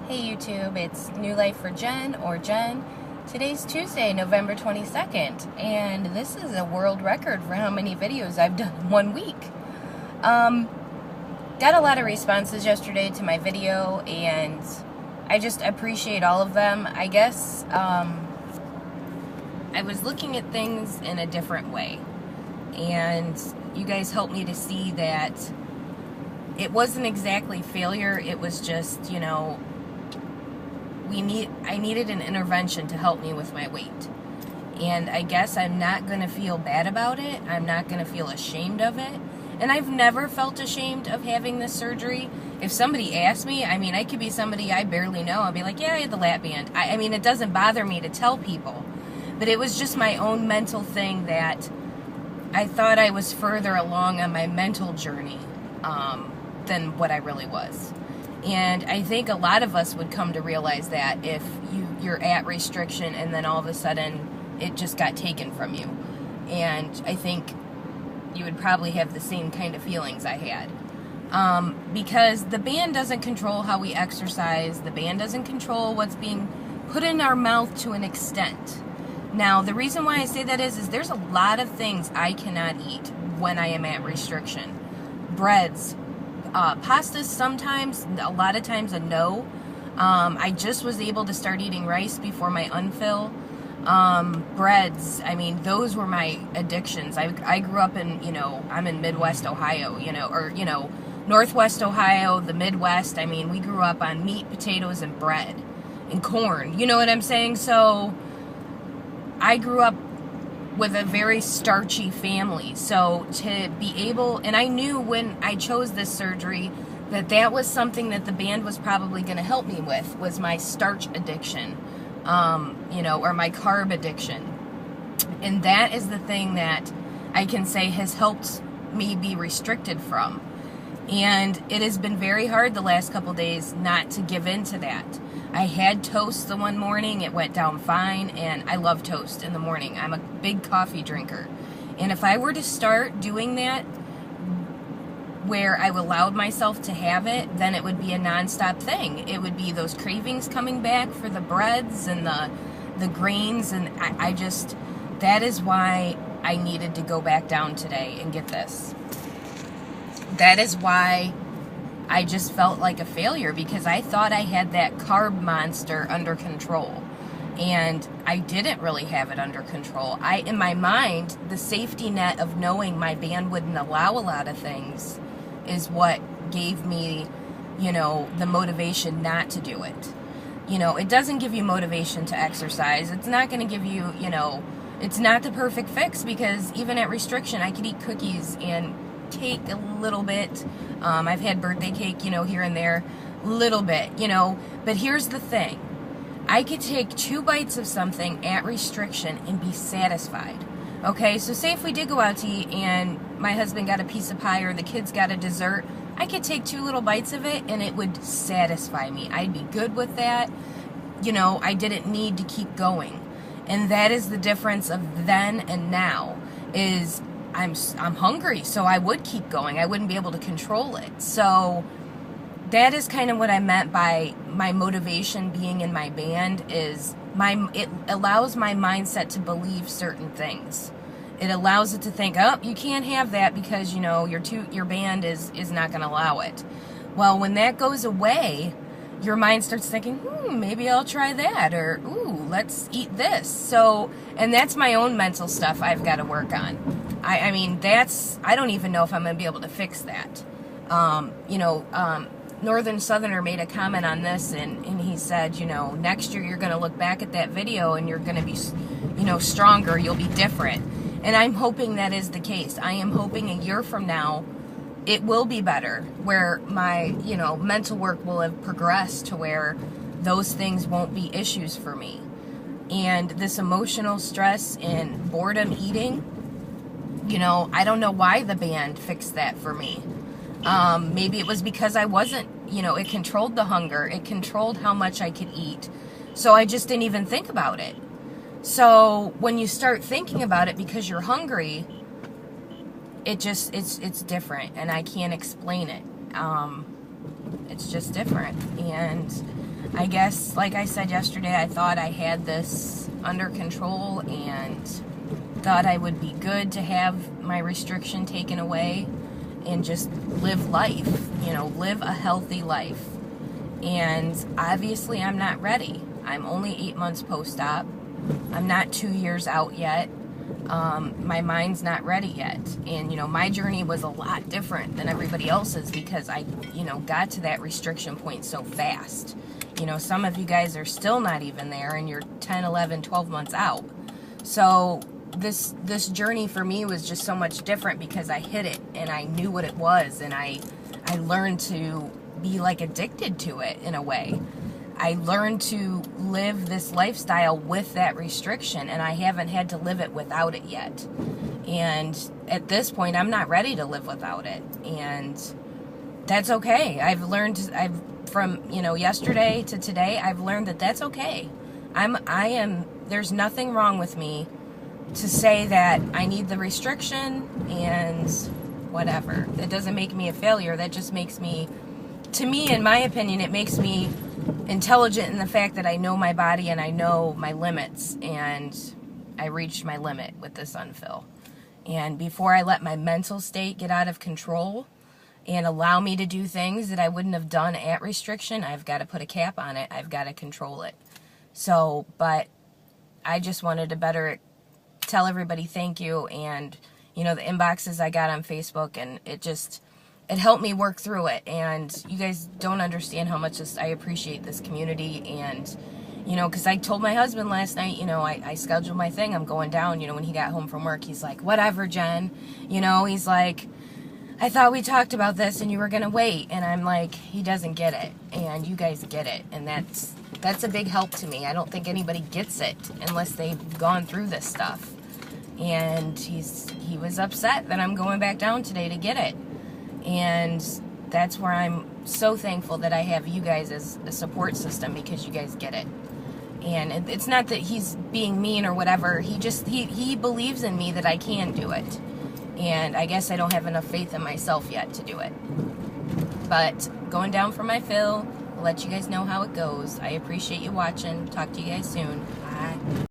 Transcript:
Hey YouTube, it's New Life for Jen, or Jen. Today's Tuesday, November 22nd, and this is a world record for how many videos I've done in 1 week. Got a lot of responses yesterday to my video, and I just appreciate all of them. I guess I was looking at things in a different way, and you guys helped me to see that it wasn't exactly failure. It was just, you know, I needed an intervention to help me with my weight. And I guess I'm not going to feel bad about it. I'm not going to feel ashamed of it. And I've never felt ashamed of having this surgery. If somebody asked me, I mean, I could be somebody I barely know. I'll be like, yeah, I had the lap band. I mean, it doesn't bother me to tell people. But it was just my own mental thing that I thought I was further along on my mental journey than what I really was. And I think a lot of us would come to realize that if you're at restriction and then all of a sudden it just got taken from you. And I think you would probably have the same kind of feelings I had. Because the band doesn't control how we exercise. The band doesn't control what's being put in our mouth to an extent. Now, the reason why I say that is there's a lot of things I cannot eat when I am at restriction. Breads, pastas sometimes, a lot of times a no. I just was able to start eating rice before my unfill. Breads, I mean, those were my addictions. I grew up in, I'm in Midwest Ohio, or Northwest Ohio, the Midwest. I mean, we grew up on meat, potatoes, and bread, and corn. You know what I'm saying? So I grew up with a very starchy family. So to be able, and I knew when I chose this surgery that was something that the band was probably going to help me with, was my starch addiction, or my carb addiction. And that is the thing that I can say has helped me be restricted from. And it has been very hard the last couple days not to give in to that. I had toast the one morning, it went down fine, and I love toast in the morning. I'm a big coffee drinker. And if I were to start doing that where I allowed myself to have it, then it would be a nonstop thing. It would be those cravings coming back for the breads and the grains, and I just, that is why I needed to go back down today and get this. That is why I just felt like a failure, because I thought I had that carb monster under control, and I didn't really have it under control. In my mind, the safety net of knowing my band wouldn't allow a lot of things is what gave me, the motivation not to do it. It doesn't give you motivation to exercise. It's not going to give you, it's not the perfect fix, because even at restriction, I could eat cookies and cake a little bit. I've had birthday cake, here and there, little bit, but here's the thing. I could take 2 bites of something at restriction and be satisfied. Okay, so say if we did go out to eat and my husband got a piece of pie or the kids got a dessert, I could take 2 little bites of it and it would satisfy me. I'd be good with that. I didn't need to keep going. And that is the difference of then and now, is I'm hungry, so I would keep going. I wouldn't be able to control it. So that is kind of what I meant by my motivation being in my band, is it allows my mindset to believe certain things. It allows it to think, oh, you can't have that because, your band is not going to allow it. Well, when that goes away, your mind starts thinking, maybe I'll try that, or, ooh, let's eat this. So, and that's my own mental stuff I've got to work on. I mean, I don't even know if I'm going to be able to fix that. Northern Southerner made a comment on this, and he said, next year you're going to look back at that video and you're going to be, stronger, you'll be different. And I'm hoping that is the case. I am hoping a year from now it will be better, where my, mental work will have progressed to where those things won't be issues for me. And this emotional stress and boredom eating, I don't know why the band fixed that for me. Maybe it was because I wasn't, it controlled the hunger. It controlled how much I could eat. So I just didn't even think about it. So when you start thinking about it because you're hungry, it's different, and I can't explain it. It's just different. And I guess, like I said yesterday, I thought I had this under control and thought I would be good to have my restriction taken away and just live life, live a healthy life. And obviously I'm not ready. I'm only 8 months post-op. I'm not 2 years out yet. My mind's not ready yet. And, my journey was a lot different than everybody else's because I, got to that restriction point so fast. Some of you guys are still not even there and you're 10, 11, 12 months out. So this journey for me was just so much different because I hit it and I knew what it was, and I learned to be like addicted to it in a way. I learned to live this lifestyle with that restriction, and I haven't had to live it without it yet. And at this point, I'm not ready to live without it, and that's okay. From yesterday to today, I've learned that that's okay. There's nothing wrong with me to say that I need the restriction and whatever. That doesn't make me a failure. That just makes me, to me, in my opinion, it makes me intelligent in the fact that I know my body and I know my limits, and I reached my limit with this unfill. And before I let my mental state get out of control and allow me to do things that I wouldn't have done at restriction, I've got to put a cap on it. I've got to control it. So, but I just wanted to better tell everybody thank you, and the inboxes I got on Facebook, and it helped me work through it. And you guys don't understand how much I appreciate this community. And because I told my husband last night, I scheduled my thing, I'm going down. When he got home from work, he's like, whatever, Jen. He's like, I thought we talked about this and you were gonna wait. And I'm like, he doesn't get it, and you guys get it, and that's a big help to me. I don't think anybody gets it unless they've gone through this stuff. And he was upset that I'm going back down today to get it. And that's where I'm so thankful that I have you guys as a support system, because you guys get it. And it's not that he's being mean or whatever. He believes in me that I can do it. And I guess I don't have enough faith in myself yet to do it. But going down for my fill, I'll let you guys know how it goes. I appreciate you watching. Talk to you guys soon. Bye.